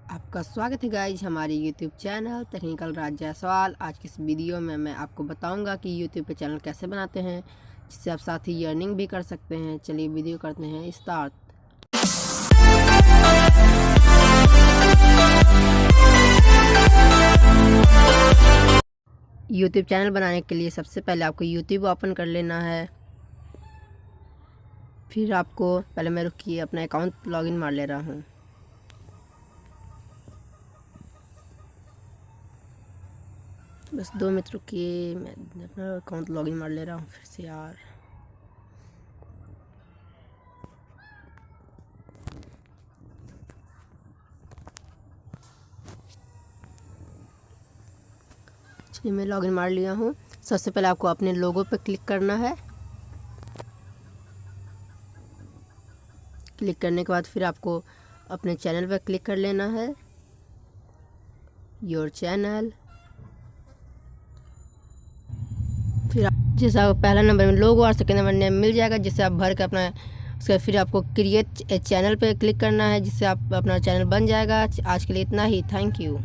आपका स्वागत है गाइज हमारे YouTube चैनल टेक्निकल राज जायसवाल। आज की इस वीडियो में मैं आपको बताऊंगा कि YouTube पे चैनल कैसे बनाते हैं, जिससे आप साथ ही अर्निंग भी कर सकते हैं। चलिए वीडियो करते हैं स्टार्ट। YouTube चैनल बनाने के लिए सबसे पहले आपको YouTube ओपन कर लेना है। फिर आपको पहले मैं रुकिए अपना अकाउंट लॉगिन मार ले रहा हूँ। बस 2 मिनट रुकिए, मैं अपना अकाउंट लॉगिन मार ले रहा हूँ फिर से यार। चलिए मैं लॉगिन मार लिया हूँ। सबसे पहले आपको अपने लोगो पर क्लिक करना है। क्लिक करने के बाद फिर आपको अपने चैनल पर क्लिक कर लेना है, योर चैनल। फिर जैसे आप पहला नंबर में लोगो और सेकेंड नंबर नेम मिल जाएगा, जिससे आप भर के अपना उसके फिर आपको क्रिएट चैनल पे क्लिक करना है, जिससे आप अपना चैनल बन जाएगा। आज के लिए इतना ही, थैंक यू।